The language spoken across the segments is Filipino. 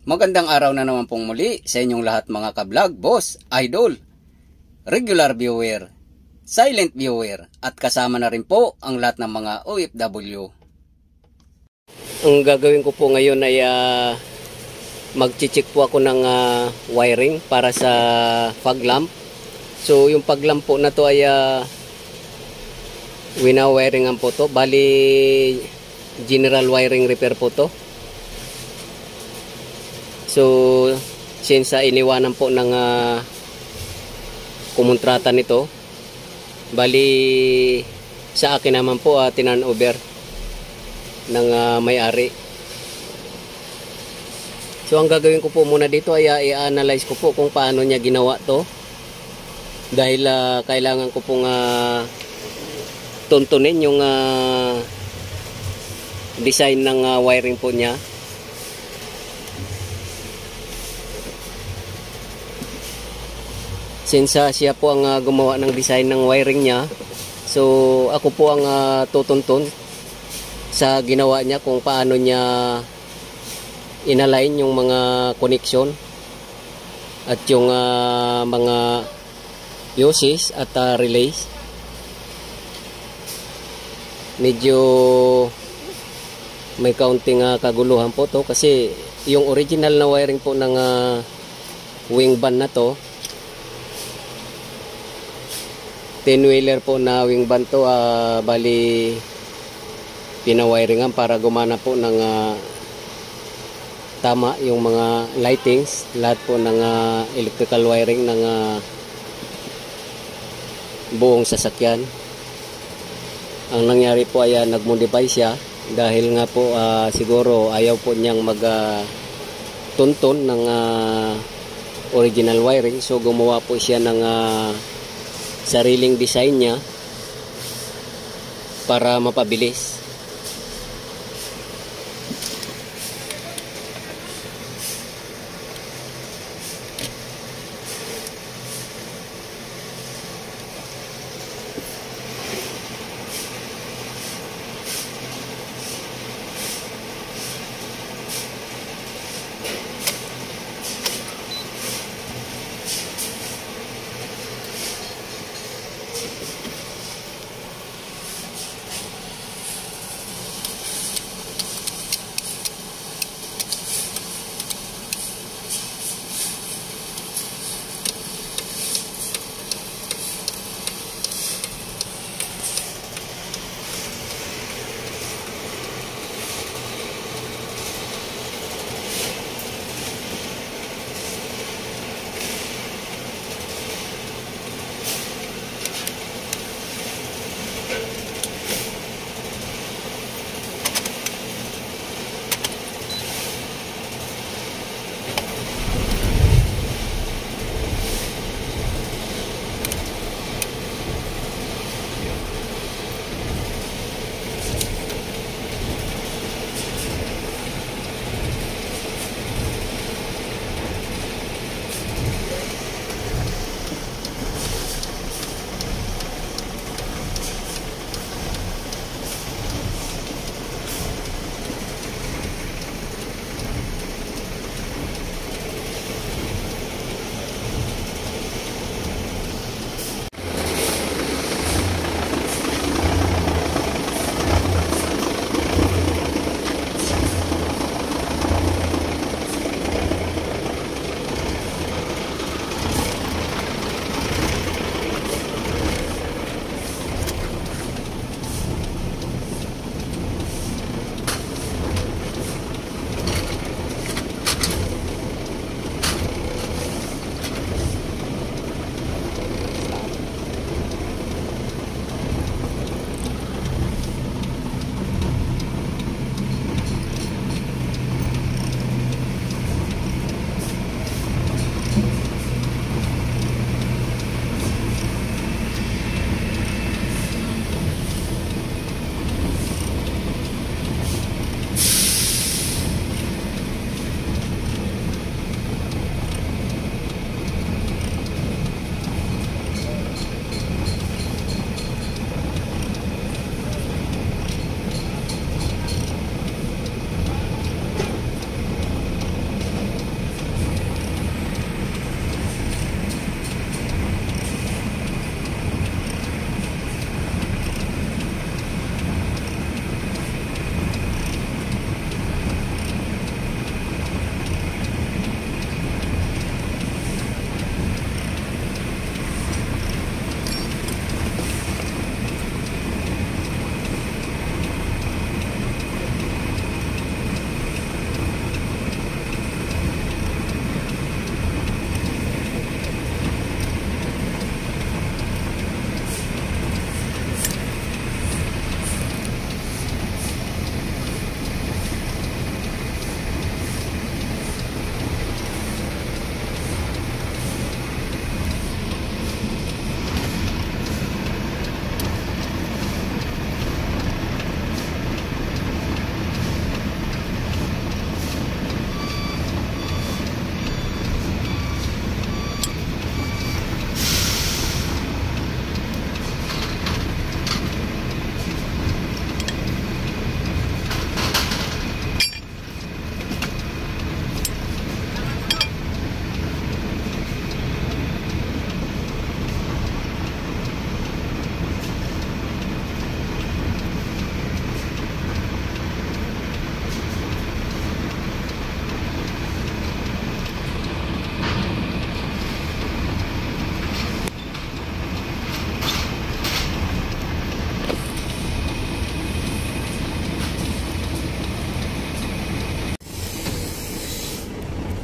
Magandang araw na naman pong muli sa inyong lahat mga ka-vlog, boss, idol, regular viewer, silent viewer, at kasama na rin po ang lahat ng mga OFW. Ang gagawin ko po ngayon ay mag-check po ako ng wiring para sa fog lamp. So yung fog lamp po na to ay wina-wiringan po to. Bali general wiring repair po to. So, since iniwanan po ng kumontrata nito, bali sa akin naman po tinan over ng may-ari. So, ang gagawin ko po muna dito ay i-analyze ko po kung paano niya ginawa to. Dahil kailangan ko pong tuntunin yung design ng wiring po niya. Since siya po ang gumawa ng design ng wiring niya, so ako po ang tutuntun sa ginawa niya kung paano niya inalign yung mga connection at yung mga fuses at relays. Medyo may kaunting kaguluhan po to kasi yung original na wiring po ng wing van na to, 10-wheeler po na wing van to, bali pinawiringan para gumana po ng tama yung mga lightings, lahat po ng electrical wiring ng buong sasakyan. Ang nangyari po ay nag-modify siya dahil nga po siguro ayaw po niyang mag-tuntun ng original wiring, so gumawa po siya ng sariling design niya para mapabilis.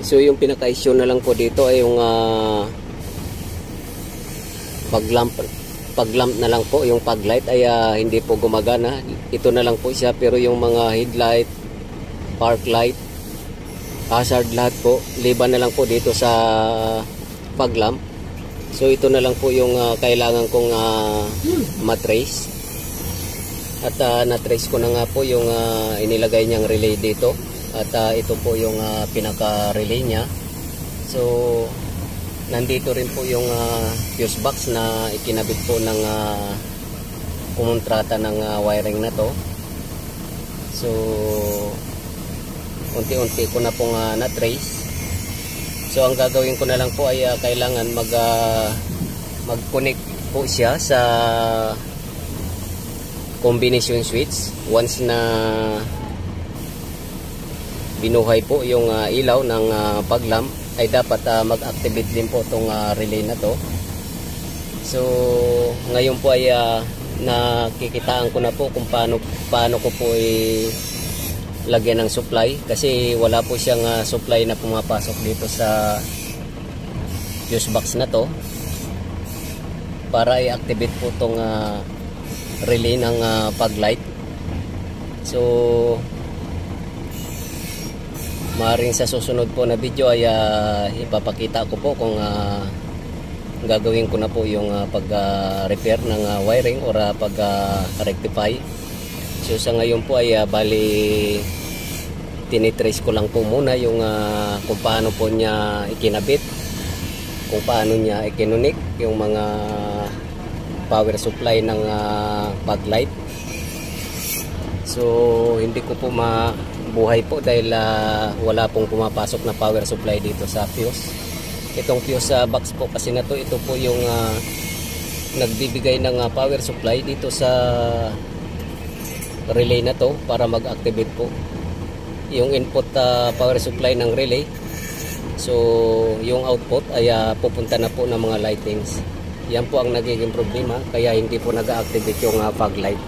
So yung pinaka-issue na lang po dito ay yung pag-lamp na lang po, yung pag-light ay hindi po gumagana. Ito na lang po siya, pero yung mga headlight, park light, hazard, lahat po liban na lang po dito sa pag-lamp. So ito na lang po yung kailangan kong matrace. At na-trace ko na nga po yung inilagay niyang relay dito. At ito po yung pinaka-relay niya. So nandito rin po yung fuse box na ikinabit po ng kumontrata ng wiring na to. So unti-unti ko na pong na-trace. So ang gagawin ko na lang po ay kailangan mag-connect po siya sa combination switch. Once na binuhay po yung ilaw ng pag-lamp, ay dapat mag-activate din po itong relay na to. So ngayon po ay nakikitaan ko na po kung paano ko po lagyan ng supply, kasi wala po siyang supply na pumapasok dito sa fuse box na to para i-activate po itong relay ng pag-light. So maaaring sa susunod po na video ay ipapakita ko po kung gagawin ko na po yung pag-repair ng wiring or pag-rectify. So sa ngayon po ay bali tinitrace ko lang po muna yung kung paano po niya ikinabit, kung paano niya ikinunik yung mga power supply ng pag-light. So hindi ko po mabuhay po dahil wala pong pumapasok na power supply dito sa fuse. Itong fuse box po kasi na to, ito po yung nagbibigay ng power supply dito sa relay na to para mag-activate po yung input power supply ng relay. So yung output ay pupunta na po ng mga lightings. Yan po ang nagiging problema, kaya hindi po nag-activate yung fog light.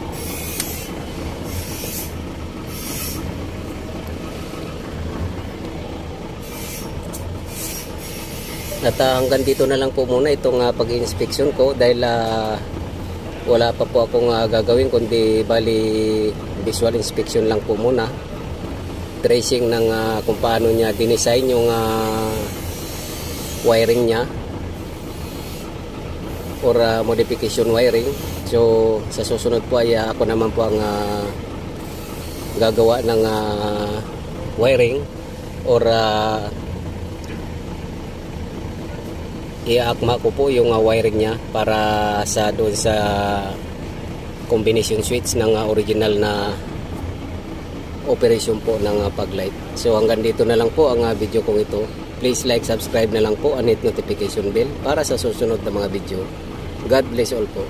At hanggang dito na lang po muna itong pag-inspection ko, dahil wala pa po akong gagawin kundi bali visual inspection lang po muna. Tracing ng kung paano niya dinesign yung wiring niya or modification wiring. So sa susunod po ay ako naman po ang gagawa ng wiring or iaakma ko po yung wiring niya para sa doon sa combination switch ng original na operation po ng pag-light. So hanggang dito na lang po ang video kong ito. Please like, subscribe na lang po, and hit notification bell para sa susunod na mga video. God bless all po.